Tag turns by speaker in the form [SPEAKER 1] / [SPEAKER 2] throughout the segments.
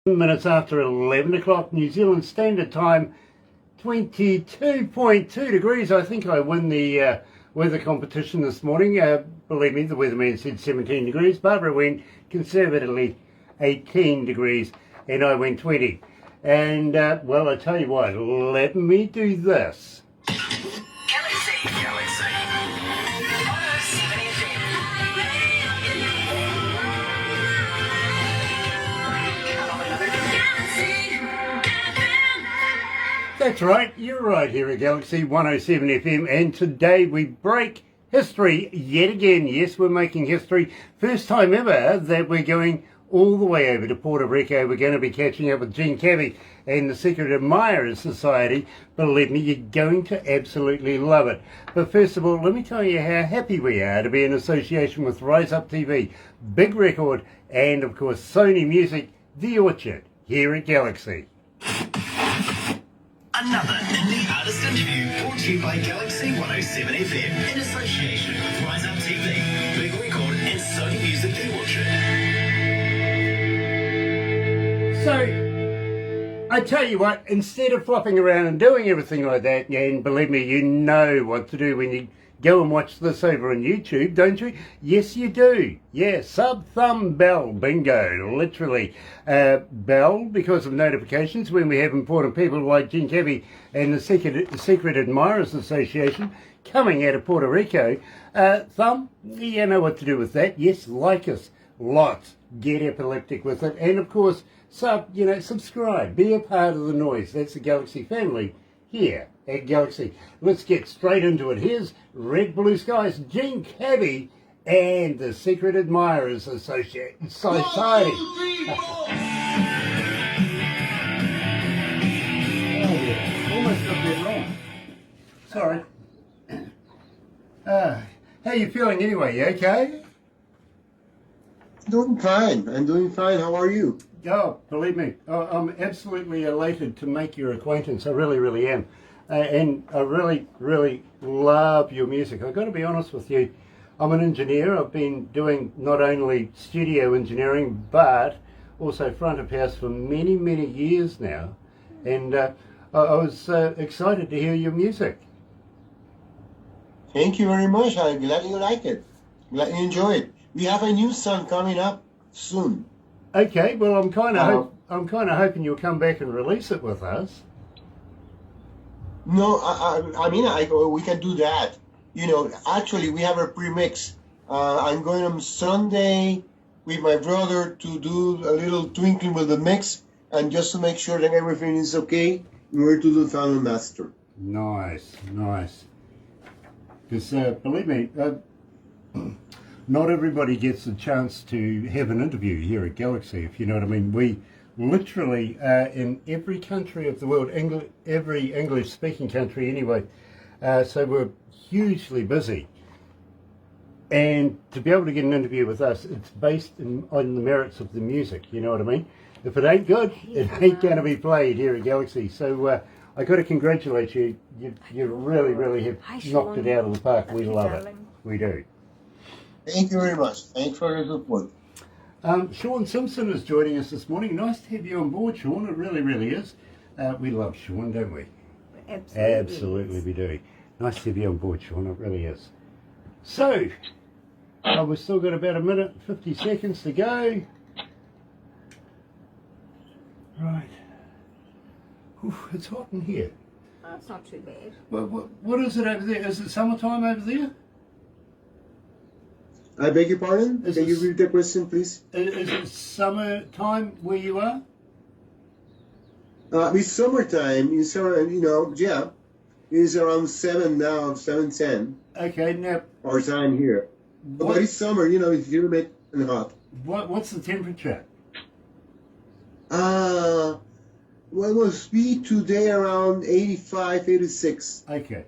[SPEAKER 1] Minutes after 11 o'clock New Zealand Standard Time, 22.2 degrees. I think I win the weather competition this morning. Believe me, the weatherman said 17 degrees. Barbara went conservatively 18 degrees and I went 20. And, well, I tell you what, let me do this.
[SPEAKER 2] Galaxy 107fm.
[SPEAKER 1] That's right, you're right here at Galaxy 107 FM, and today we break history yet again. Yes, we're making history. First time ever that we're going all the way over to Puerto Rico. We're going to be catching up with Cabbie and the Secret Admirers Society. Believe me, you're going to absolutely love it. But first of all, let me tell you how happy we are to be in association with Rise Up TV, Big Record, and of course Sony Music, The Orchard, here at Galaxy.
[SPEAKER 2] Another indie artist interview brought to you by Galaxy 107fm in association with Rise Up TV, Big Record, and Sony Music The Orchard.
[SPEAKER 1] So, I tell you what, instead of flopping around and doing everything like that, and believe me, you know what to do when you go and watch this over on YouTube, don't you? Yes, you do. Yeah, sub, thumb, bell, bingo, literally. Bell, because of notifications when we have important people like Cabbie and the Secret Admirers Association coming out of Puerto Rico. Thumb, you know what to do with that. Yes, like us, lots. Get epileptic with it. And of course, subscribe. Be a part of the noise. That's the Galaxy family here at Galaxy. Let's get straight into it. Here's Red Blue Skies, Cabbie, and the Secret Admirers Society. Oh, yeah. Almost got that wrong. Sorry. How you feeling anyway? You okay?
[SPEAKER 3] Doing fine. I'm doing fine. How are you?
[SPEAKER 1] Oh, believe me, I'm absolutely elated to make your acquaintance. I really, really am. And I really, really love your music. I've got to be honest with you. I'm an engineer. I've been doing not only studio engineering, but also front of house for many, many years now. And I was excited to hear your music.
[SPEAKER 3] Thank you very much. I'm glad you like it. Glad you enjoy it. We have a new song coming up soon.
[SPEAKER 1] Okay, well, I'm kind of hoping you'll come back and release it with us.
[SPEAKER 3] No, we can do that. You know, actually, we have a pre-mix. I'm going on Sunday with my brother to do a little twinkling with the mix, and just to make sure that everything is okay, we're to do final master.
[SPEAKER 1] Nice. Because believe me, not everybody gets a chance to have an interview here at Galaxy, if you know what I mean. We literally are in every country of the world, every English-speaking country anyway, so we're hugely busy. And to be able to get an interview with us, it's based on the merits of the music, you know what I mean? If it ain't good, it ain't going to be played here at Galaxy. So I got to congratulate you. You really, really have knocked it out of the park. We love it. We do.
[SPEAKER 3] Thank you very much. Thanks for your support.
[SPEAKER 1] Sean Simpson is joining us this morning. Nice to have you on board, Sean. It really, really is. We love Sean, don't we? Absolutely we do. Nice to have you on board, Sean. It really is. So, we've still got about a minute and 50 seconds to go. Right. Oof, it's hot in here.
[SPEAKER 4] Oh, it's not too bad.
[SPEAKER 1] What is it over there? Is it summertime over there?
[SPEAKER 3] I beg your pardon? Can you repeat the question, please?
[SPEAKER 1] Is it summertime where you are?
[SPEAKER 3] It's summertime. It's yeah. It's around 7 now, 7:10.
[SPEAKER 1] Okay, now.
[SPEAKER 3] Our time here. But it's summer, it's humid and hot.
[SPEAKER 1] What's the temperature?
[SPEAKER 3] Well, it must be today around 85, 86.
[SPEAKER 1] Okay.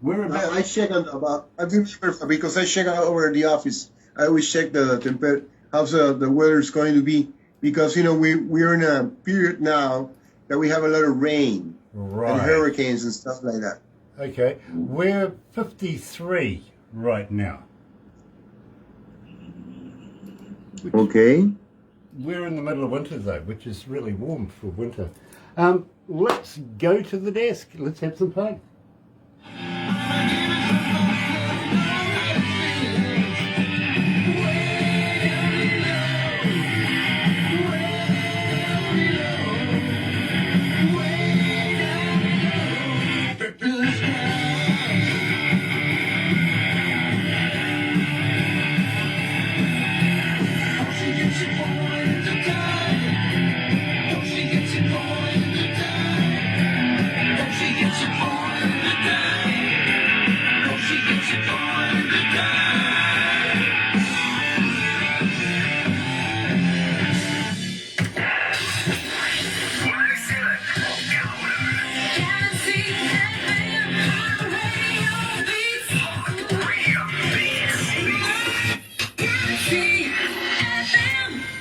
[SPEAKER 1] We're about.
[SPEAKER 3] I check because I check out over the office. I always check the temperature, how the weather is going to be, because we're in a period now that we have a lot of rain and hurricanes and stuff like that.
[SPEAKER 1] Okay, we're 53 right now.
[SPEAKER 3] Okay.
[SPEAKER 1] we're in the middle of winter though, which is really warm for winter. Let's go to the desk. Let's have some fun.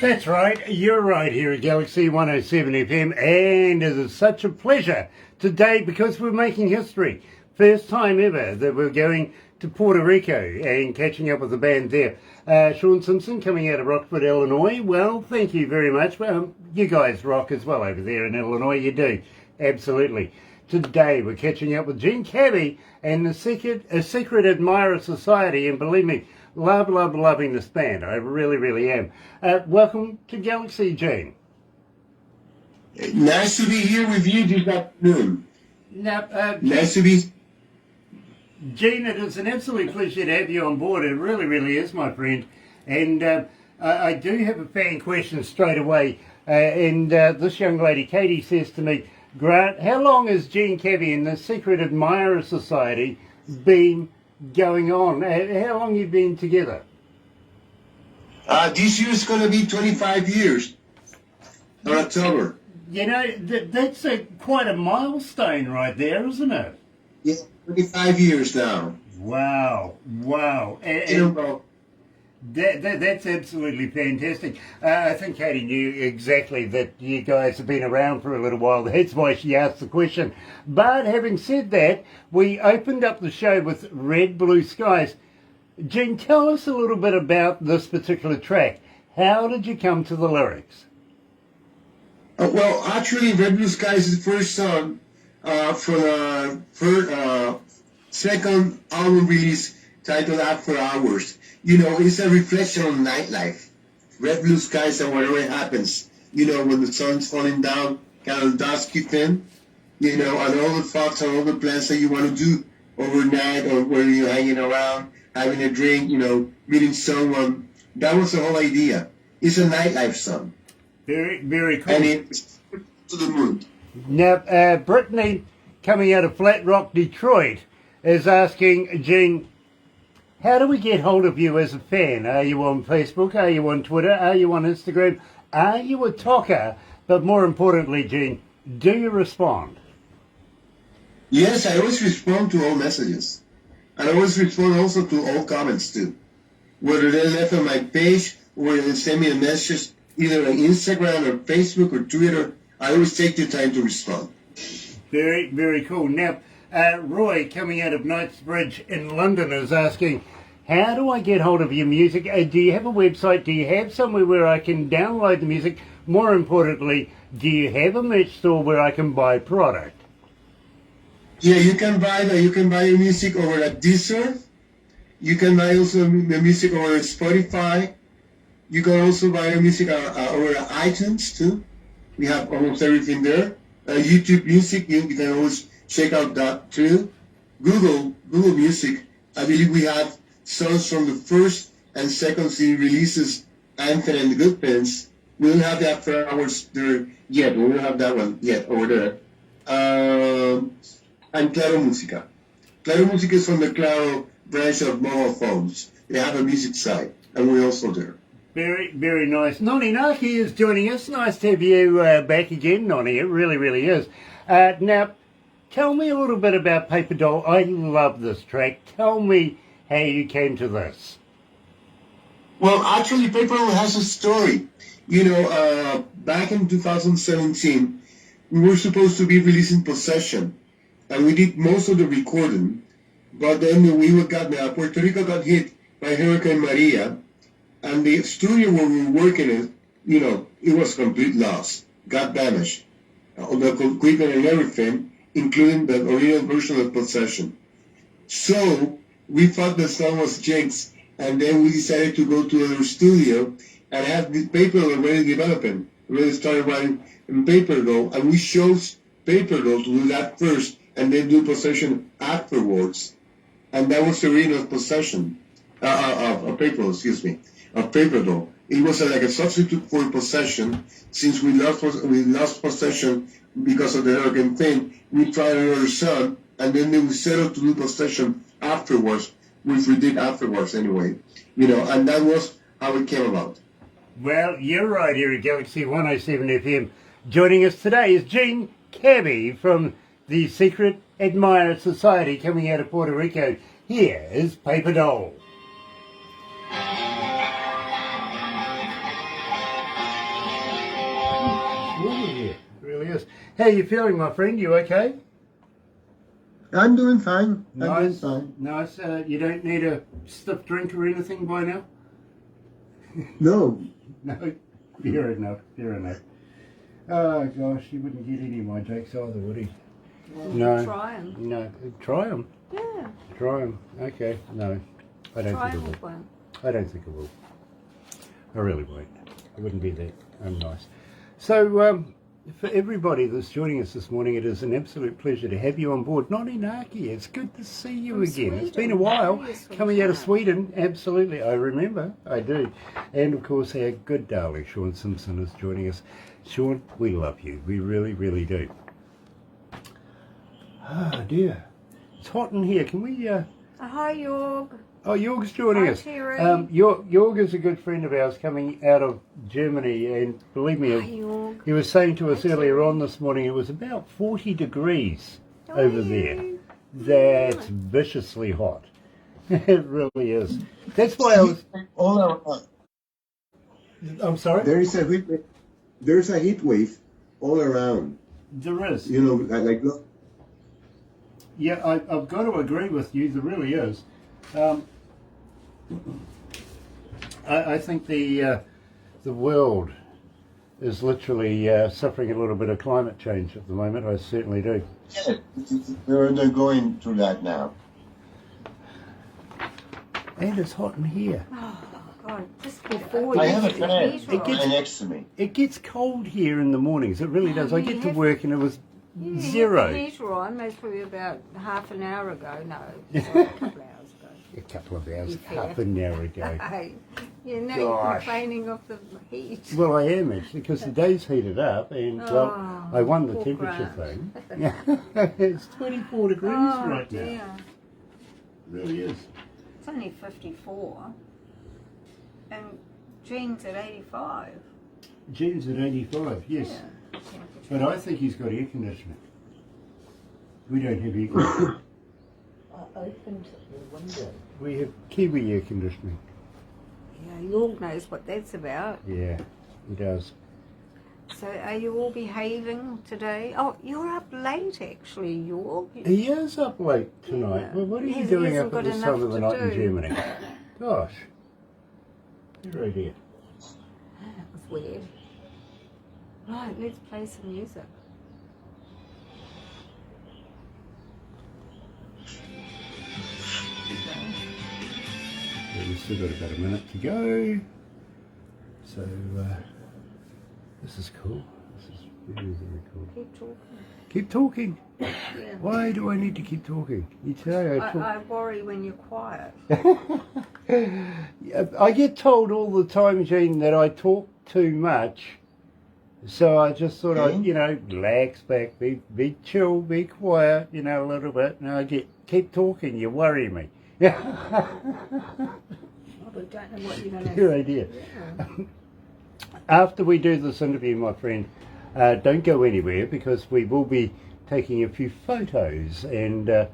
[SPEAKER 1] That's right, you're right here at Galaxy 107 FM, and it is such a pleasure today because we're making history. First time ever that we're going to Puerto Rico and catching up with the band there. Sean Simpson coming out of Rockford, Illinois. Well, thank you very much. Well, you guys rock as well over there in Illinois, you do. Absolutely. Today we're catching up with Gene Cabbie and the Secret Admirer Society, and believe me, loving this band. I really, really am. Welcome to Galaxy, Gene.
[SPEAKER 3] Nice to be here with you this afternoon.
[SPEAKER 1] Now,
[SPEAKER 3] Nice to be...
[SPEAKER 1] Gene, it is an absolute pleasure to have you on board. It really, really is, my friend. And I do have a fan question straight away. This young lady, Katie, says to me, Grant, how long has Gene Cabbie and the Secret Admirer Society been going on? How long have you been together?
[SPEAKER 3] This year is going to be 25 years in October.
[SPEAKER 1] You know, that's quite a milestone right there, isn't it?
[SPEAKER 3] Yeah, 25 years now.
[SPEAKER 1] Wow. That's absolutely fantastic. I think Katie knew exactly that you guys have been around for a little while. That's why she asked the question. But having said that, we opened up the show with Red Blue Skies. Gene, tell us a little bit about this particular track. How did you come to the lyrics?
[SPEAKER 3] Well, actually, Red Blue Skies is the first song for the second album release titled After Hours. You know, it's a reflection on nightlife. Red Blue Skies and whatever happens, you know, when the sun's falling down, kind of dusky thin, you know, and all the thoughts and all the plans that you want to do overnight or where you're hanging around, having a drink, you know, meeting someone. That was the whole idea. It's a nightlife song.
[SPEAKER 1] Very, very cool.
[SPEAKER 3] And it's to the moon.
[SPEAKER 1] Now, Brittany, coming out of Flat Rock, Detroit, is asking, Gene, how do we get hold of you as a fan? Are you on Facebook? Are you on Twitter? Are you on Instagram? Are you a talker? But more importantly, Gene, do you respond?
[SPEAKER 3] Yes, I always respond to all messages. And I always respond also to all comments too. Whether they're left on my page or they send me a message either on Instagram or Facebook or Twitter, I always take the time to respond.
[SPEAKER 1] Very, very cool. Now, Roy, coming out of Knightsbridge in London, is asking, how do I get hold of your music? Do you have a website? Do you have somewhere where I can download the music? More importantly, do you have a merch store where I can buy product?
[SPEAKER 3] Yeah, you can buy your music over at Deezer. You can buy also the music over at Spotify. You can also buy your music over at iTunes too. We have almost everything there. YouTube Music, you can always check out that too. Google Music, I believe we have songs from the first and second CD releases, Anthem and the Good Pins. We don't have the After Hours there yet. We don't have that one yet over there. And Claro Música. Claro Música is from the Claro branch of mobile phones. They have a music site, and we're also there.
[SPEAKER 1] Very, very nice. Noni Naki is joining us. Nice to have you back again, Noni. It really, really is. Now, tell me a little bit about Paper Doll. I love this track. Tell me how you came to this.
[SPEAKER 3] Well, actually, Paper Doll has a story. You know, back in 2017, we were supposed to be releasing Possession, and we did most of the recording. But then Puerto Rico got hit by Hurricane Maria, and the studio where we were working in it was complete loss, got damaged. All the equipment and everything, including the original version of Possession. So we thought the song was jinxed, and then we decided to go to another studio and have this paper already developing. We really started writing in paper though, and we chose paper though to do that first, and then do Possession afterwards. And that was the original Possession of paper, of paper though. It was like a substitute for Possession. Since we lost Possession because of the hurricane thing, we tried another song, and then we settled to do Possession afterwards, which we did afterwards anyway. And that was how it came about.
[SPEAKER 1] Well, you're right here at Galaxy 107 FM. Joining us today is Jean Cabbie from the Secret Admirer Society coming out of Puerto Rico. Here is Paper Doll. It really is. How are you feeling, my friend? You okay?
[SPEAKER 3] I'm doing fine.
[SPEAKER 1] Nice. Nice. You don't need a stiff drink or anything by now?
[SPEAKER 3] No.
[SPEAKER 1] No. Fair enough. Fair enough. Oh, gosh, he wouldn't get any of my jokes either, would he?
[SPEAKER 4] Well,
[SPEAKER 1] No.
[SPEAKER 4] Try them.
[SPEAKER 1] No. Try them.
[SPEAKER 4] Yeah.
[SPEAKER 1] Try them. Okay. No. I don't
[SPEAKER 4] Try
[SPEAKER 1] think
[SPEAKER 4] them
[SPEAKER 1] it will.
[SPEAKER 4] with one.
[SPEAKER 1] I don't think it will. I really won't. It wouldn't be that nice. So, for everybody that's joining us this morning, it is an absolute pleasure to have you on board. Not in Aki, it's good to see you
[SPEAKER 4] From
[SPEAKER 1] again. It's been a
[SPEAKER 4] Sweden.
[SPEAKER 1] while
[SPEAKER 4] Yes, from
[SPEAKER 1] coming out of
[SPEAKER 4] Sweden.
[SPEAKER 1] Sweden. Absolutely, I remember. I do. And of course, our good darling Sean Simpson is joining us. Sean, we love you. We really, really do. Ah, dear. It's hot in here. Can we...
[SPEAKER 4] Hi, Jorg.
[SPEAKER 1] Oh, Jorg's joining
[SPEAKER 4] Hi,
[SPEAKER 1] us.
[SPEAKER 4] Terry.
[SPEAKER 1] Jorg is a good friend of ours coming out of Germany, and believe me,
[SPEAKER 4] Hi, Jorg.
[SPEAKER 1] he was saying to us
[SPEAKER 4] Hi,
[SPEAKER 1] earlier
[SPEAKER 4] Terry.
[SPEAKER 1] on this morning it was about 40 degrees
[SPEAKER 4] How
[SPEAKER 1] over
[SPEAKER 4] are
[SPEAKER 1] there.
[SPEAKER 4] you?
[SPEAKER 1] That's viciously hot. It really is. That's why I was...
[SPEAKER 3] All around.
[SPEAKER 1] I'm sorry?
[SPEAKER 3] There's a heat wave all around.
[SPEAKER 1] There is.
[SPEAKER 3] Like look.
[SPEAKER 1] Yeah, I've got to agree with you. There really is. I think the world is literally suffering a little bit of climate change at the moment. I certainly do.
[SPEAKER 3] Yeah, they're going through that now.
[SPEAKER 1] And it's hot in here.
[SPEAKER 4] Oh, God. Just before
[SPEAKER 3] I
[SPEAKER 4] you
[SPEAKER 3] have a
[SPEAKER 4] get the
[SPEAKER 3] fan
[SPEAKER 4] heat
[SPEAKER 1] It gets-
[SPEAKER 4] on.
[SPEAKER 3] next to me.
[SPEAKER 1] It gets cold here in the mornings. It really does. I
[SPEAKER 4] you
[SPEAKER 1] get to
[SPEAKER 4] have-
[SPEAKER 1] work and it was
[SPEAKER 4] You
[SPEAKER 1] zero.
[SPEAKER 4] had the heater on, that's probably about half an hour ago. No, sorry, a couple of hours ago.
[SPEAKER 1] A couple of hours,
[SPEAKER 4] Be fair.
[SPEAKER 1] half an hour ago.
[SPEAKER 4] Hey, you're now
[SPEAKER 1] Gosh.
[SPEAKER 4] complaining of the heat.
[SPEAKER 1] Well, I am actually, because the day's heated up, and well,
[SPEAKER 4] Oh,
[SPEAKER 1] I won the
[SPEAKER 4] poor
[SPEAKER 1] temperature
[SPEAKER 4] Grant.
[SPEAKER 1] thing. It's 24 degrees
[SPEAKER 4] Oh,
[SPEAKER 1] right
[SPEAKER 4] dear.
[SPEAKER 1] now. It really is.
[SPEAKER 4] It's only 54. And Jean's at 85.
[SPEAKER 1] Jean's at 85, yes.
[SPEAKER 4] Yeah.
[SPEAKER 1] But I think he's got air conditioning. We don't have air conditioning.
[SPEAKER 5] I opened the window.
[SPEAKER 1] We have Kiwi air conditioning.
[SPEAKER 4] Yeah, Jorg knows what that's about.
[SPEAKER 1] Yeah, he does.
[SPEAKER 4] So are you all behaving today? Oh, you're up late actually, Jorg.
[SPEAKER 1] He is up late tonight.
[SPEAKER 4] Yeah.
[SPEAKER 1] Well, what are you
[SPEAKER 4] He
[SPEAKER 1] doing
[SPEAKER 4] hasn't
[SPEAKER 1] up
[SPEAKER 4] got
[SPEAKER 1] at this
[SPEAKER 4] enough
[SPEAKER 1] time of the
[SPEAKER 4] to
[SPEAKER 1] night in
[SPEAKER 4] do.
[SPEAKER 1] Germany? Gosh. You're right here.
[SPEAKER 4] That was weird. Right, let's play some music.
[SPEAKER 1] Yeah, we've still got about a minute to go. So, this is cool. This is very, very cool.
[SPEAKER 4] Keep talking.
[SPEAKER 1] Keep talking.
[SPEAKER 4] Yeah.
[SPEAKER 1] Why do I need to keep talking? You say I talk.
[SPEAKER 4] I worry when you're quiet.
[SPEAKER 1] Yeah, I get told all the time, Jean, that I talk too much. So I just thought I'd, relax back, be chill, be quiet, a little bit. And I keep talking, you worry me.
[SPEAKER 4] I don't know what you're going to
[SPEAKER 1] Good idea. After we do this interview, my friend, don't go anywhere because we will be taking a few photos, and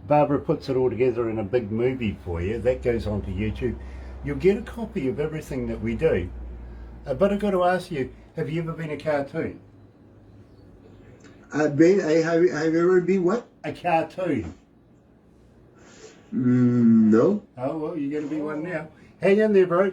[SPEAKER 1] Barbara puts it all together in a big movie for you. That goes onto YouTube. You'll get a copy of everything that we do. But I've got to ask you, have you ever been a cartoon?
[SPEAKER 3] Have ever been what?
[SPEAKER 1] A cartoon?
[SPEAKER 3] No.
[SPEAKER 1] Oh, well, you're going to be one now. Hang in there, bro.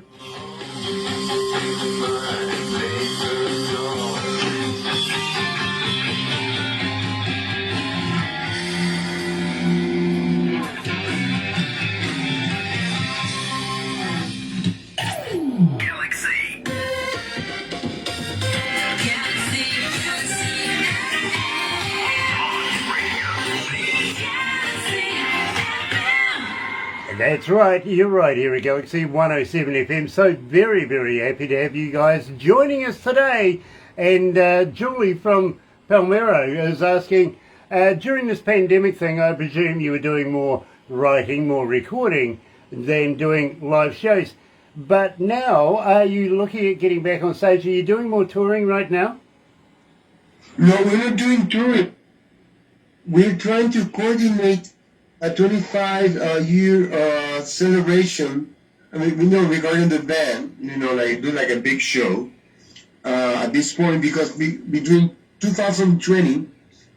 [SPEAKER 1] That's right, you're right here at Galaxy 107 FM. So very, very happy to have you guys joining us today. And Julie from Palmero is asking, during this pandemic thing, I presume you were doing more writing, more recording than doing live shows. But now, are you looking at getting back on stage? Are you doing more touring right now?
[SPEAKER 3] No, we're not doing touring. We're trying to coordinate a 25-year celebration. I mean, regarding the band, like do like a big show at this point, because between 2020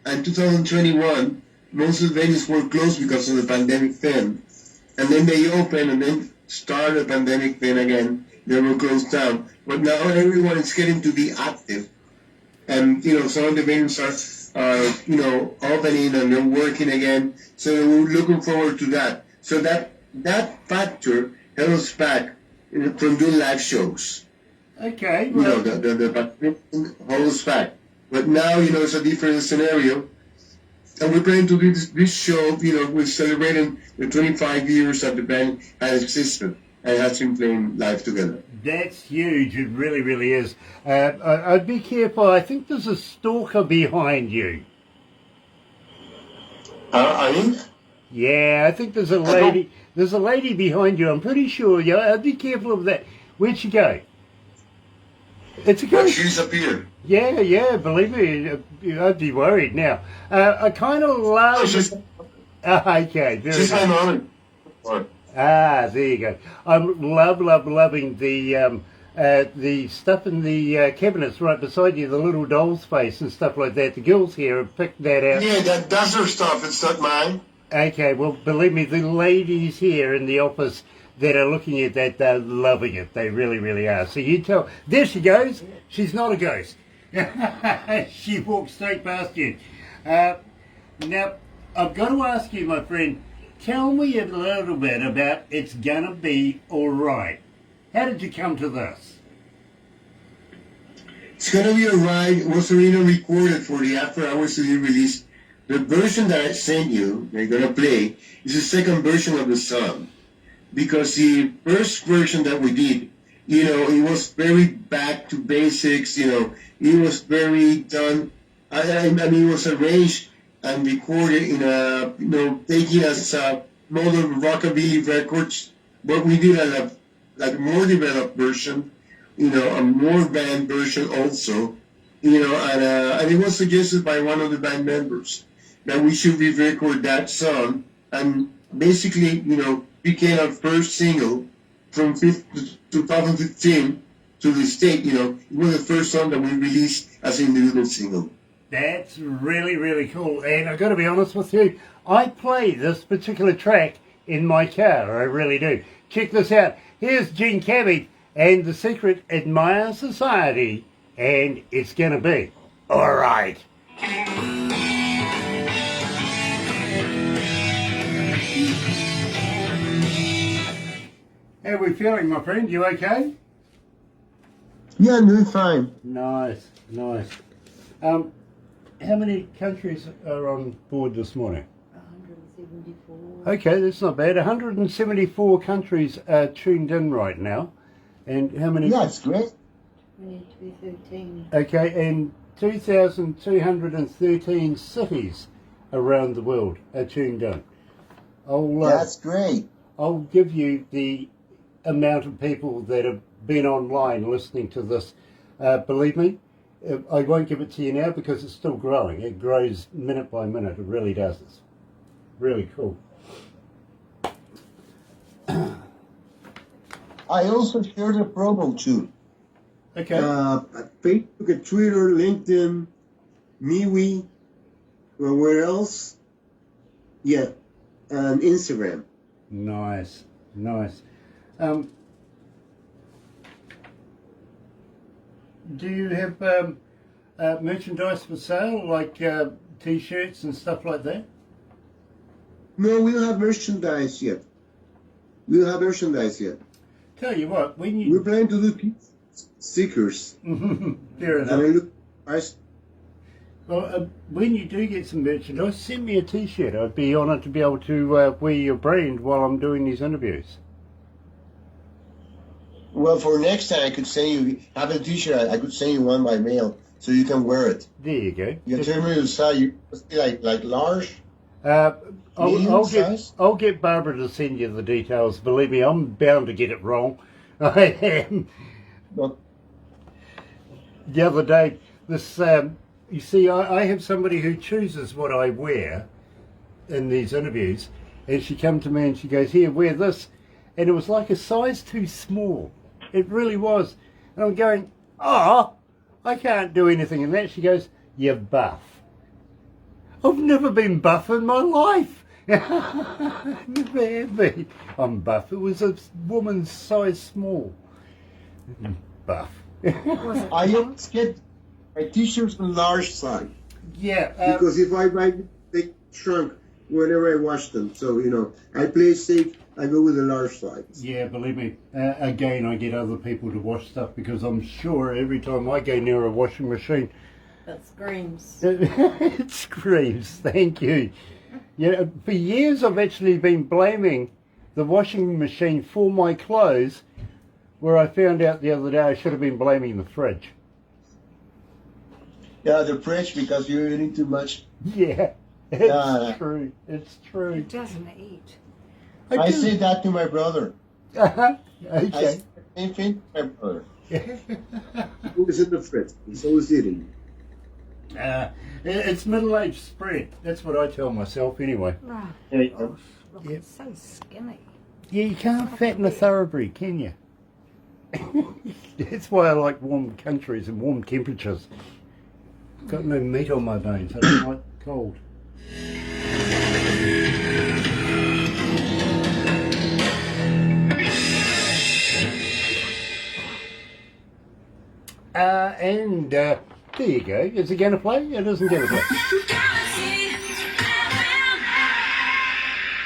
[SPEAKER 3] and 2021, most of the venues were closed because of the pandemic thing, and then they opened and then started the pandemic thing again. They were closed down, but now everyone is getting to be active, and some of the venues are opening and they're working again. So we're looking forward to that. So that factor held us back from doing live shows.
[SPEAKER 1] Okay. Well,
[SPEAKER 3] The hold us back. But now, it's a different scenario. And we're planning to do this show, we're celebrating the 25 years that the band has existed and has been playing live together.
[SPEAKER 1] that's huge. It really, really is. I'd be careful. I think there's a stalker behind you.
[SPEAKER 3] I think?
[SPEAKER 1] Yeah, I think there's a lady. There's a lady behind you. I'm pretty sure. Yeah, I'd be careful of that. Where'd she go? It's a ghost.
[SPEAKER 3] She disappeared.
[SPEAKER 1] Yeah. Believe me, I'd be worried now. I kind of love. Okay, very
[SPEAKER 3] She's
[SPEAKER 1] good.
[SPEAKER 3] on it.
[SPEAKER 1] There you go. I'm loving the stuff in the cabinets right beside you, the little doll's face and stuff like that. The girls here have picked that out.
[SPEAKER 3] Yeah, that's her stuff. It's not mine.
[SPEAKER 1] Okay, well, believe me, the ladies here in the office that are looking at that, they're loving it. They really, really are. So you tell... There she goes. She's not a ghost. She walked straight past you. Now, I've got to ask you, my friend, tell me a little bit about It's Gonna Be Alright. How did you come to this?
[SPEAKER 3] It's Gonna Be Alright. It was originally recorded for the After Hours CD release. The version that I sent you, they're gonna play, is the second version of the song. Because the first version that we did, it was very back to basics, it was very done. I mean, it was arranged and recorded in a, taking as a modern rockabilly records, but we did a more developed version, a more band version also, and it was suggested by one of the band members that we should re-record that song, and basically, became our first single from 2015 to this date. It was the first song that we released as an individual single.
[SPEAKER 1] That's really, really cool. And I've got to be honest with you, I play this particular track in my car. I really do. Check this out. Here's Gene Cabbie and The Secret Admire Society. And It's Gonna Be Alright. How are we feeling, my friend? You okay?
[SPEAKER 3] Yeah, I'm doing fine.
[SPEAKER 1] Nice. How many countries are on board this morning?
[SPEAKER 5] 174.
[SPEAKER 1] Okay, that's not bad. 174 countries are tuned in right now. And how many?
[SPEAKER 3] Yeah, it's great.
[SPEAKER 5] 2213.
[SPEAKER 1] Okay, and 2,213 cities around the world are tuned in.
[SPEAKER 3] That's great.
[SPEAKER 1] I'll give you the amount of people that have been online listening to this. Believe me, I won't give it to you now because it's still growing. It grows minute by minute. It really does. It's really cool.
[SPEAKER 3] I also shared a promo too.
[SPEAKER 1] Okay.
[SPEAKER 3] Facebook, Twitter, LinkedIn, MeWe, where else? Yeah, and Instagram.
[SPEAKER 1] Nice. Do you have merchandise for sale, like T-shirts and stuff like that?
[SPEAKER 3] No, we don't have merchandise yet.
[SPEAKER 1] Tell you what, when
[SPEAKER 3] We're
[SPEAKER 1] you...
[SPEAKER 3] planning to do stickers.
[SPEAKER 1] Fair
[SPEAKER 3] And
[SPEAKER 1] enough.
[SPEAKER 3] I look,
[SPEAKER 1] Well, when you do get some merchandise, send me a T-shirt. I'd be honoured to be able to wear your brand while I'm doing these interviews.
[SPEAKER 3] Well, for next time, I could send you, have a T-shirt, I could send you one by mail so you can wear it.
[SPEAKER 1] There you go.
[SPEAKER 3] You can tell me the size, you must be like large?
[SPEAKER 1] I'll get Barbara to send you the details. Believe me, I'm bound to get it wrong. I am.
[SPEAKER 3] Well,
[SPEAKER 1] The other day, this you see, I have somebody who chooses what I wear in these interviews, and she come to me and she goes, "Here, wear this," and it was like a size too small. It really was. And I'm going, "Oh, I can't do anything in that." She goes, "You're buff." I've never been buff in my life. Never have been. I'm buff. It was a woman's size small. Buff.
[SPEAKER 3] I always get my T-shirts in large size
[SPEAKER 1] Yeah.
[SPEAKER 3] because if I buy, they shrunk whenever I wash them. So, you know, I play safe. I go with a large size.
[SPEAKER 1] Yeah, believe me. Again, I get other people to wash stuff because I'm sure every time I go near a washing machine,
[SPEAKER 5] That screams.
[SPEAKER 1] it screams. Thank you. Yeah, for years I've actually been blaming the washing machine for my clothes, where I found out the other day I should have been blaming the fridge.
[SPEAKER 3] Yeah, the fridge because you're eating too much.
[SPEAKER 1] Yeah, it's true. It's true.
[SPEAKER 4] It doesn't eat.
[SPEAKER 3] I
[SPEAKER 1] do.
[SPEAKER 3] say that to my brother. I
[SPEAKER 1] Okay.
[SPEAKER 3] say the same thing to my brother. Who's in the fridge? He's always eating.
[SPEAKER 1] It's middle-aged spread. That's what I tell myself anyway.
[SPEAKER 4] Oh,
[SPEAKER 3] Yeah,
[SPEAKER 4] gosh, look,
[SPEAKER 1] Yep.
[SPEAKER 4] it's so skinny.
[SPEAKER 1] Yeah, you can't fatten a thoroughbred, can you? That's why I like warm countries and warm temperatures. Got no meat on my bones. I don't like cold. There you go. Is it going to play? It isn't going to play.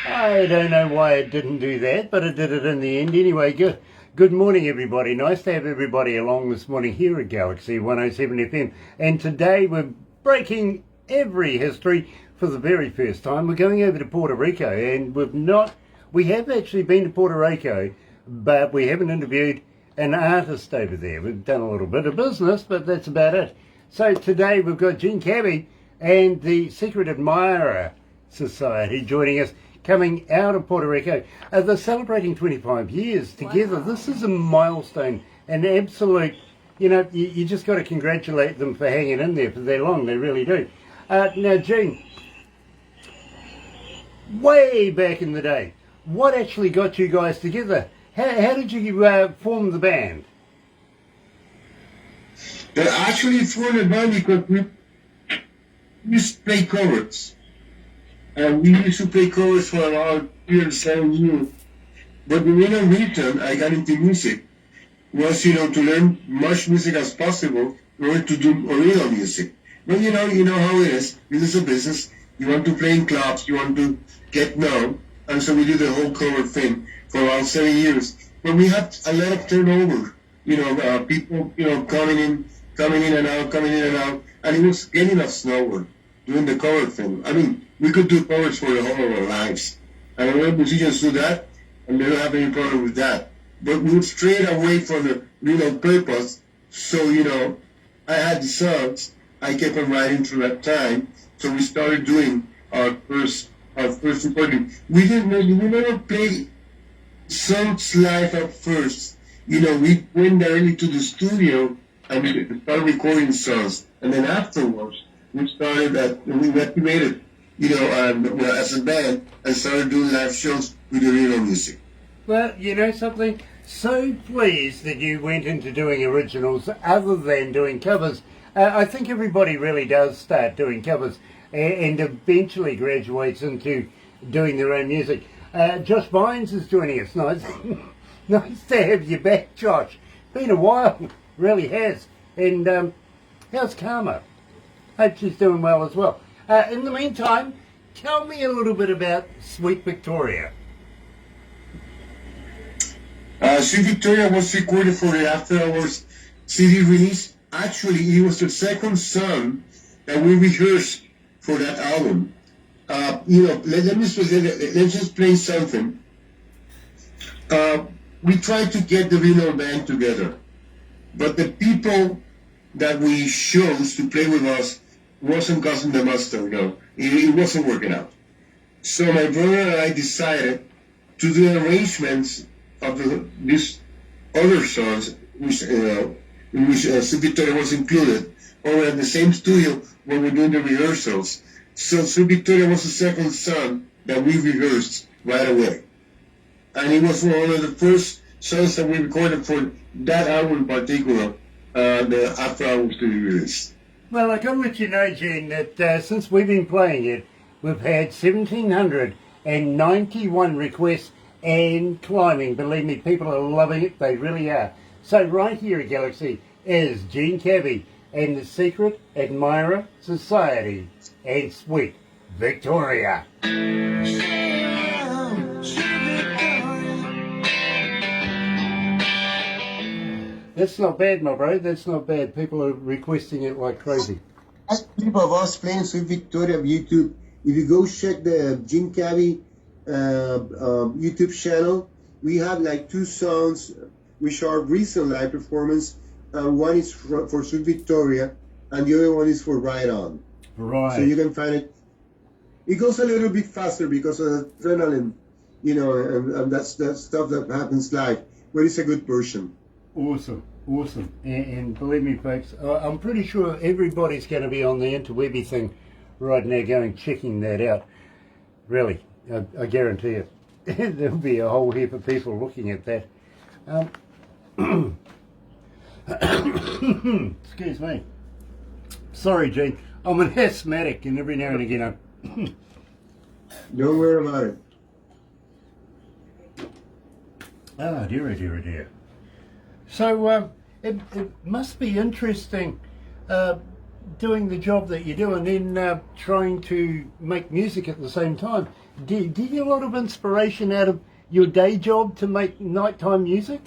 [SPEAKER 1] I don't know why it didn't do that, but it did it in the end anyway. Good morning, everybody. Nice to have everybody along this morning here at Galaxy 107 FM. And today we're breaking every history for the very first time. We're going over to Puerto Rico, and we have actually been to Puerto Rico, but we haven't interviewed an artist over there. We've done a little bit of business, but that's about it. So today we've got Cabbie and the Secret Admirer Society joining us, coming out of Puerto Rico. They're celebrating 25 years together. Wow. This is a milestone, an absolute, you just got to congratulate them for hanging in there for that long. They really do. Now, Jean, way back in the day, what actually got you guys together? How did you form the band?
[SPEAKER 6] Actually, it's formed a band because we used to play covers. And we used to play covers for about 7 years. But the main reason I got into music was, to learn much music as possible in order to do original music. But you know how it is. This is a business. You want to play in clubs. You want to get known. And so we did the whole cover thing for about 7 years. But we had a lot of turnover. People, coming in and out. And it was getting us nowhere doing the cover thing. I mean, we could do covers for the whole of our lives. And a lot of musicians do that, and they don't have any problem with that. But we strayed away from the real purpose. So, I had the songs. I kept on writing through that time. So we started doing our first recording. We never played songs live at first. We went directly to the studio and we started recording songs. And then afterwards, we activated, as a band and started doing live shows with the original music.
[SPEAKER 1] Well, you know something? So pleased that you went into doing originals other than doing covers. I think everybody really does start doing covers and eventually graduates into doing their own music. Josh Bynes is joining us. Nice to have you back, Josh. Been a while, really has. And how's Karma? Hope she's doing well as well. In the meantime, tell me a little bit about Sweet Victoria.
[SPEAKER 6] Sweet Victoria was recorded for the After Hours CD release. Actually, it was the second song that we rehearsed for that album. Let's just play something. We tried to get the original band together, but the people that we chose to play with us wasn't causing the muster, it wasn't working out. So my brother and I decided to do arrangements of these other songs, in which Sue Victoria was included, or at the same studio where we're doing the rehearsals. So Sue Victoria was the second song that we rehearsed right away. And it was one of the first songs that we recorded for that album in particular, the after albums to be released.
[SPEAKER 1] Well, I can let you know, Gene, that since we've been playing it, we've had 1,791 requests and climbing. Believe me, people are loving it. They really are. So right here at Galaxy is Gene Cabbie and the Secret Admirer Society and Sweet Victoria. That's not bad, my bro. That's not bad. People are requesting it like crazy.
[SPEAKER 3] A clip of us playing Sweet Victoria on YouTube. If you go check the Gene Cabbie YouTube channel, we have like 2 songs which are recent live performance. One is for Sweet Victoria, and the other one is for Ride On.
[SPEAKER 1] Right.
[SPEAKER 3] So you can find it. It goes a little bit faster because of the adrenaline, and that's stuff that happens live. But it's a good version.
[SPEAKER 1] Awesome. And believe me, folks, I'm pretty sure everybody's going to be on the interwebby thing right now checking that out. Really, I guarantee it. There'll be a whole heap of people looking at that. Excuse me. Sorry, Gene. I'm an asthmatic, and every now and again
[SPEAKER 3] Don't worry about it.
[SPEAKER 1] Oh, dear. So it must be interesting doing the job that you do and then trying to make music at the same time. Do you get a lot of inspiration out of your day job to make nighttime music?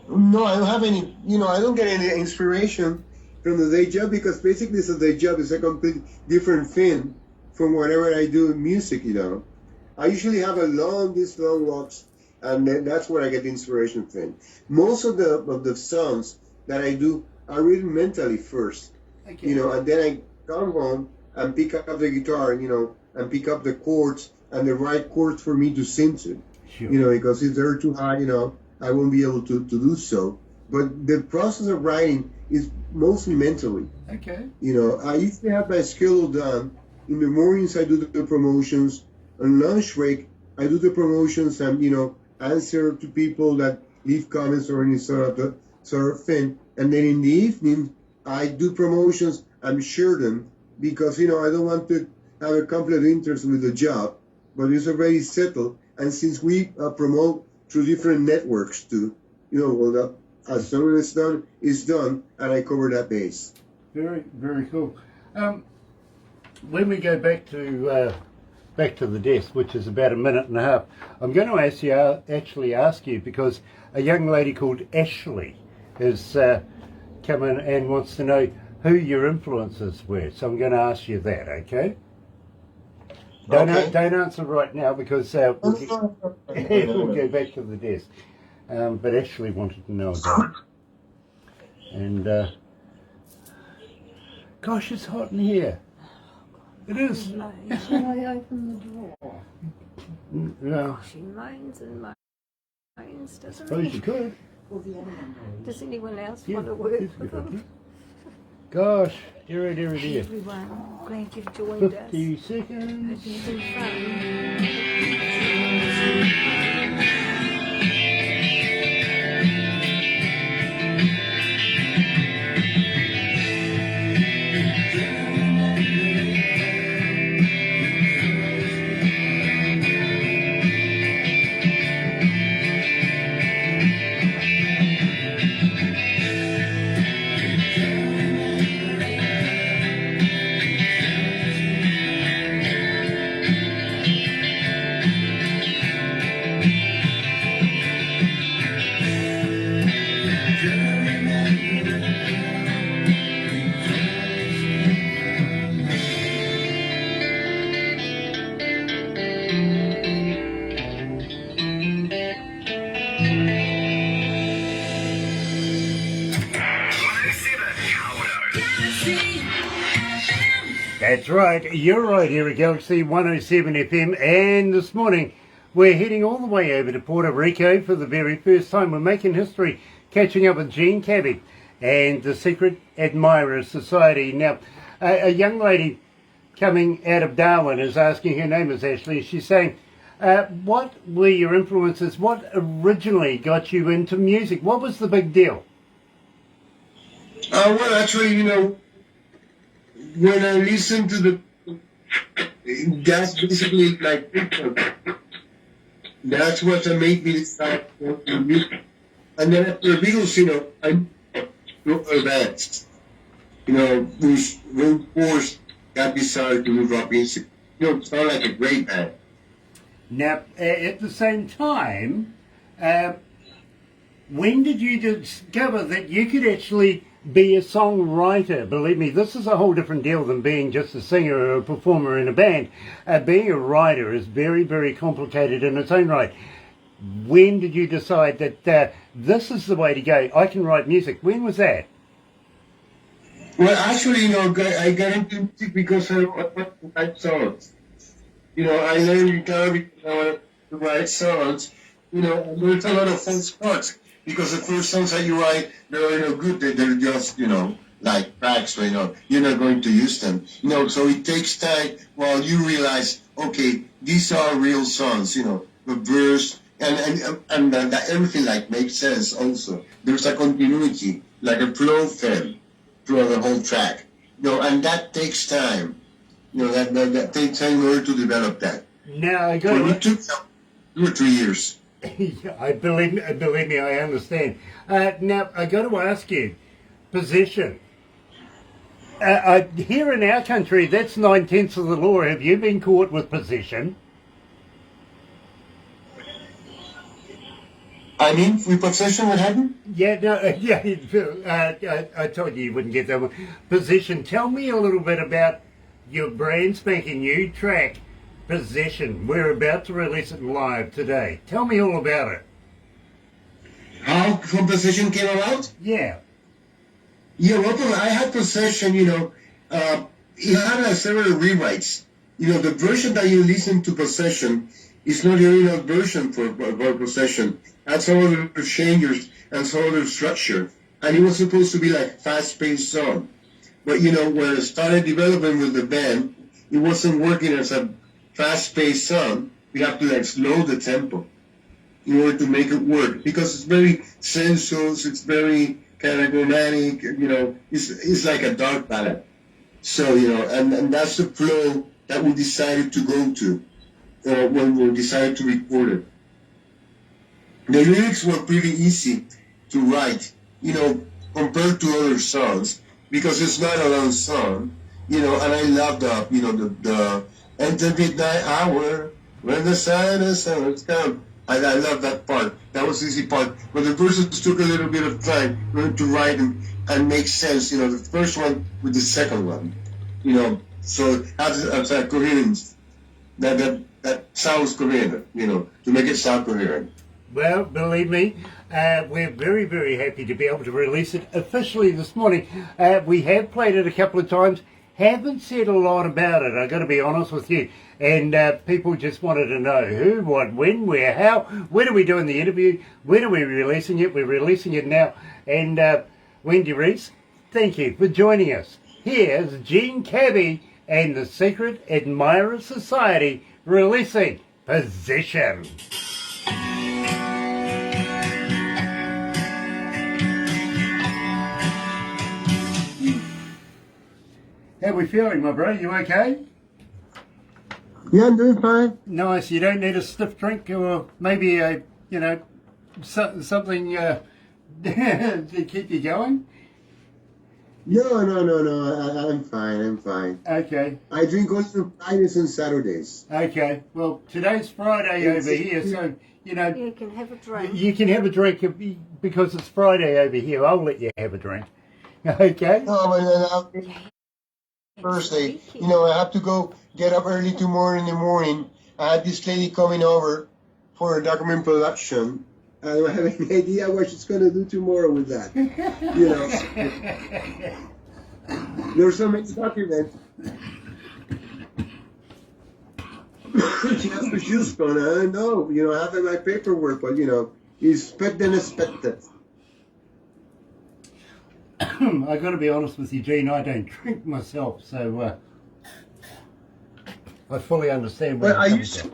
[SPEAKER 3] No, I don't have any, I don't get any inspiration from the day job because basically the day job is a complete different thing from whenever I do music, I usually have these long walks, and that's where I get the inspiration from. Most of the songs that I do are written mentally first,
[SPEAKER 1] Okay.
[SPEAKER 3] and then I come home and pick up the guitar, and pick up the chords and the right chords for me to sing to,
[SPEAKER 1] Sure.
[SPEAKER 3] because if they're too high, I won't be able to do so. But the process of writing is mostly mentally.
[SPEAKER 1] Okay.
[SPEAKER 3] I usually have my schedule done. In the mornings, I do the promotions. On lunch break, I do the promotions and, answer to people that leave comments or any sort of thing. And then in the evening, I do promotions and share them because, I don't want to have a conflict of interest with the job, but it's already settled. And since we promote through different networks too, as soon as it's done, and I cover that base.
[SPEAKER 1] Very, very cool. When we go back to the desk, which is about a minute and a half, I'm going to actually ask you because a young lady called Ashley has come in and wants to know who your influences were. So I'm going to ask you that, okay? Don't answer right now because we'll go back to the desk. But Ashley wanted to know about it. And gosh, it's hot in here. It is.
[SPEAKER 5] Shall I open the door?
[SPEAKER 1] No,
[SPEAKER 4] She moans and moans, doesn't
[SPEAKER 1] suppose
[SPEAKER 4] he?
[SPEAKER 1] you could.
[SPEAKER 4] Does anyone else
[SPEAKER 1] Yeah,
[SPEAKER 4] want to work
[SPEAKER 1] it's a
[SPEAKER 4] with
[SPEAKER 1] good
[SPEAKER 4] him?
[SPEAKER 1] idea. Gosh, dear.
[SPEAKER 4] Everyone, glad you've joined us.
[SPEAKER 1] 50 seconds.
[SPEAKER 4] Hope you've had fun.
[SPEAKER 1] That's right, you're right here at Galaxy 107 FM, and this morning we're heading all the way over to Puerto Rico for the very first time. We're making history, catching up with Cabbie and the Secret Admirers Society. Now, a young lady coming out of Darwin is asking, her name is Ashley, she's saying, what were your influences? What originally got you into music? What was the big deal?
[SPEAKER 6] Well, actually, when I listen to that's basically like, that's what made me start working music. And then after the Beatles, I wrote a band, which when forced Cabbie started to move rock music. It sounded like a great band.
[SPEAKER 1] Now, at the same time, when did you discover that you could actually be a songwriter? Believe me, this is a whole different deal than being just a singer or a performer in a band. Being a writer is very, very complicated in its own right. When did you decide that this is the way to go? I can write music. When was that?
[SPEAKER 6] Well, actually, I got into music because I wanted to write songs. I learned guitar because I wanted to write songs. There's a lot of false starts because the first songs that you write, they're no good. They're just, like tracks, so, you're not going to use them. So it takes time while you realize, okay, these are real songs, the verse, and that everything like makes sense also. There's a continuity, like a flow thread throughout the whole track. And that takes time. That takes time in order to develop that.
[SPEAKER 1] Now, I got
[SPEAKER 6] it took 2 or 3 years.
[SPEAKER 1] I believe me, I understand. Now, I got to ask you, possession. Here in our country, that's 9/10 of the law. Have you been caught with possession?
[SPEAKER 6] I mean, with possession, what happened?
[SPEAKER 1] Yeah, no, I told you wouldn't get that one. Possession. Tell me a little bit about your brand spanking new track, Possession. We're about to release it live today. Tell me all about it.
[SPEAKER 6] How Possession came about?
[SPEAKER 1] Yeah.
[SPEAKER 6] Yeah, well, I had Possession, it had several rewrites. The version that you listen to Possession is not the original version for Possession. It had some other changes and some other structure. And it was supposed to be like a fast-paced song. But, when I started developing with the band, it wasn't working as a fast-paced song. We have to slow the tempo in order to make it work because it's very sensual. It's very kind of romantic. It's like a dark ballad. So and that's the flow that we decided to go to when we decided to record it. The lyrics were pretty easy to write, compared to other songs because it's not a long song, and I love the and the midnight hour when the silence has come. I love that part. That was the easy part. But the verses took a little bit of time to write and make sense. The first one with the second one. So as a coherence, that sounds coherent. To make it sound coherent.
[SPEAKER 1] Well, believe me, we're very, very happy to be able to release it officially this morning. We have played it a couple of times. Haven't said a lot about it, I've got to be honest with you. And people just wanted to know who, what, when, where, how. When are we doing the interview? When are we releasing it? We're releasing it now. And Wendy Reese, thank you for joining us. Here's Cabbie and the Secret Admirer Society releasing Possession. How are we feeling, my bro? You okay?
[SPEAKER 3] Yeah, I'm doing fine.
[SPEAKER 1] Nice. You don't need a stiff drink or maybe a, something to keep you going?
[SPEAKER 3] No. I'm fine.
[SPEAKER 1] Okay.
[SPEAKER 3] I drink only on Fridays and Saturdays.
[SPEAKER 1] Okay. Well, today's Friday over here, so,
[SPEAKER 4] You can have a drink.
[SPEAKER 1] you can have a drink because it's Friday over here. I'll let you have a drink. Okay?
[SPEAKER 3] No, but Thursday, I have to get up early tomorrow in the morning. I had this lady coming over for a document production. I don't have any idea what she's going to do tomorrow with that. There's so many documents. She has to choose from. I don't know, I have my paperwork, but it's better than expected.
[SPEAKER 1] I got to be honest with you, Gene. I don't drink myself, so I fully understand where
[SPEAKER 3] But
[SPEAKER 1] it comes from.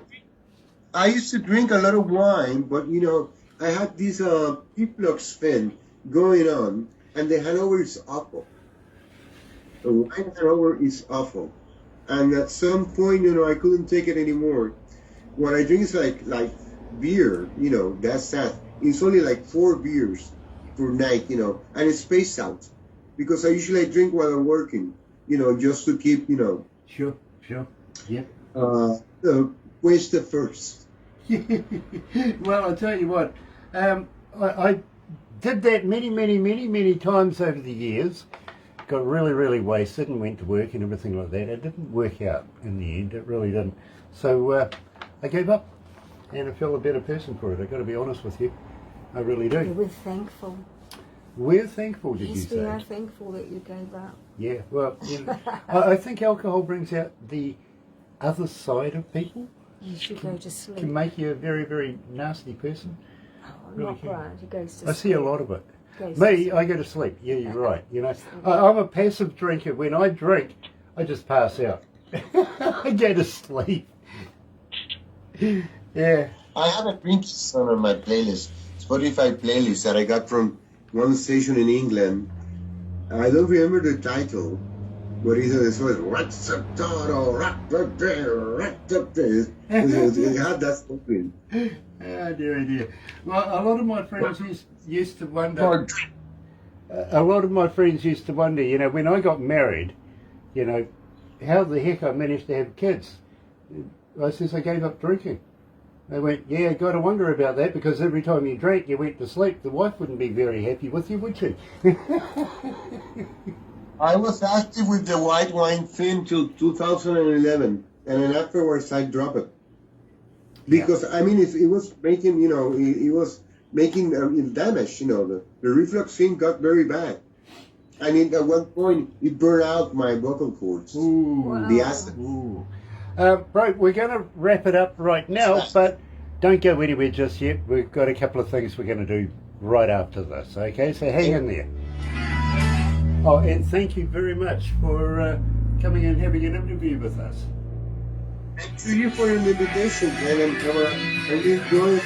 [SPEAKER 3] I used to drink a lot of wine, but I had this reflux thing going on, and the hangover is awful. The wine hangover is awful, and at some point, I couldn't take it anymore. What I drink is like beer, that's that. It's only like 4 beers per night, and it's spaced out because I usually drink while I'm working, just to keep,
[SPEAKER 1] Sure, yep.
[SPEAKER 3] quench the thirst.
[SPEAKER 1] Well, I'll tell you what, I did that many times over the years. Got really wasted and went to work and everything like that. It didn't work out in the end, it really didn't. So I gave up and I feel a better person for it. I've got to be honest with you. I really do.
[SPEAKER 4] We're thankful.
[SPEAKER 1] We're thankful, did you
[SPEAKER 4] Yes,
[SPEAKER 1] say?
[SPEAKER 4] we are thankful that you gave up.
[SPEAKER 1] Yeah, well, I think alcohol brings out the other side of people.
[SPEAKER 4] You should go to sleep.
[SPEAKER 1] Can make you a very nasty person.
[SPEAKER 4] Oh,
[SPEAKER 1] really
[SPEAKER 4] not
[SPEAKER 1] can.
[SPEAKER 4] right. He goes to sleep.
[SPEAKER 1] I see a lot of it.
[SPEAKER 4] Goes to
[SPEAKER 1] Me,
[SPEAKER 4] sleep.
[SPEAKER 1] I go to sleep. Yeah, you're right. I'm a passive drinker. When I drink, I just pass out. I go to sleep. Yeah.
[SPEAKER 3] I have a drinking song on my playlist, Spotify playlist that I got from one station in England. I don't remember the title, but it's a song. It had that something.
[SPEAKER 1] Oh dear. Well, a lot of my friends used to wonder. A lot of my friends used to wonder, when I got married, how the heck I managed to have kids. I says I gave up drinking. They went, yeah, got to wonder about that because every time you drank, you went to sleep. The wife wouldn't be very happy with you, would she?
[SPEAKER 3] I was active with the white wine thing till 2011, and then afterwards I dropped it. Because, it was making, it was making damage, the reflux thing got very bad. And at one point, it burned out my vocal cords.
[SPEAKER 1] Ooh.
[SPEAKER 3] The acid.
[SPEAKER 1] Ooh. Right, we're going to wrap it up right now, but don't go anywhere just yet. We've got a couple of things we're going to do right after this, okay? So hang in there. Oh, and thank you very much for coming and having an interview with us.
[SPEAKER 3] Thank you for your invitation, and I'm enjoying it.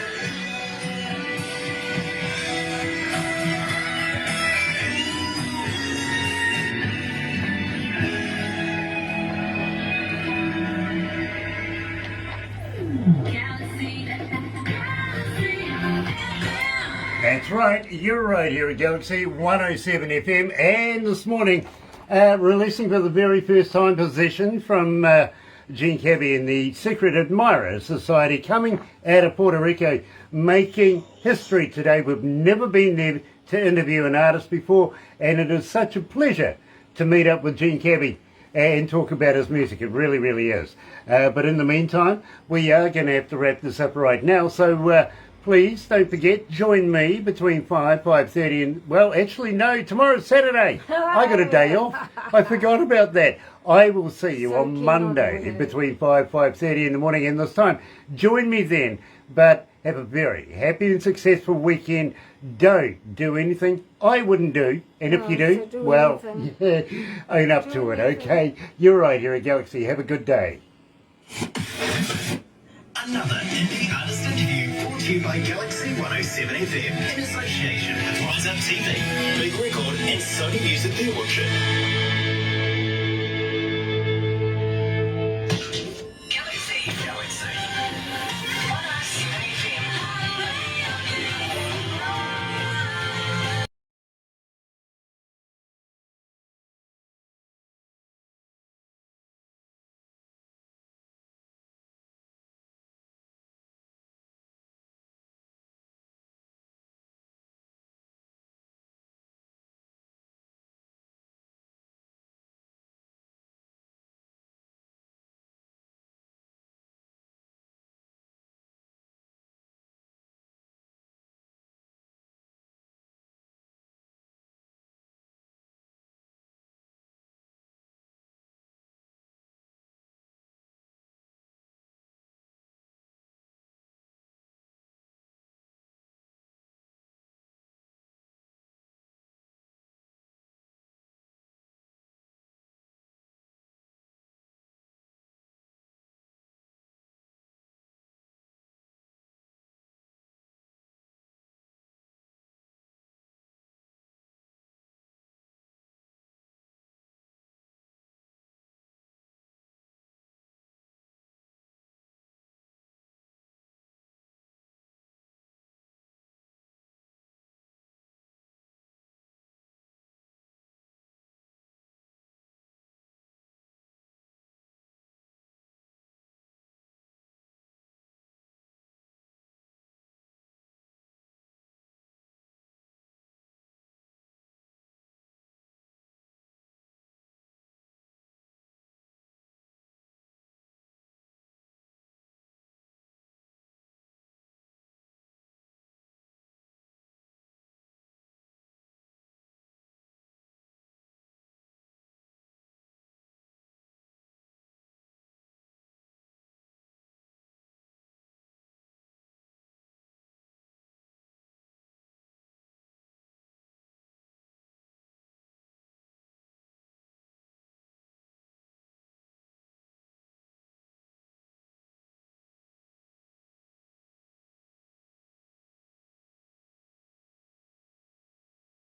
[SPEAKER 1] That's right, you're right here at Galaxy 107 FM, and this morning releasing for the very first time position from Gene Cabbie in the Secret Admirer Society, coming out of Puerto Rico, making history today. We've never been there to interview an artist before, and it is such a pleasure to meet up with Gene Cabbie and talk about his music. It really is. But in the meantime, we are going to have to wrap this up right now, so please don't forget, join me between 5:30 and, well, actually no, tomorrow's Saturday. I got a day off. I forgot about that. I will see you on Monday between 5:30 in the morning, and this time join me then. But have a very happy and successful weekend. Don't do anything I wouldn't do, and if you do, well, own up to it, okay? You're right here at Galaxy. Have a good day.
[SPEAKER 2] Another indie artist interview brought to you by Galaxy 107 FM in association with Rise Up TV, Big Record and Sony Music The Orchard.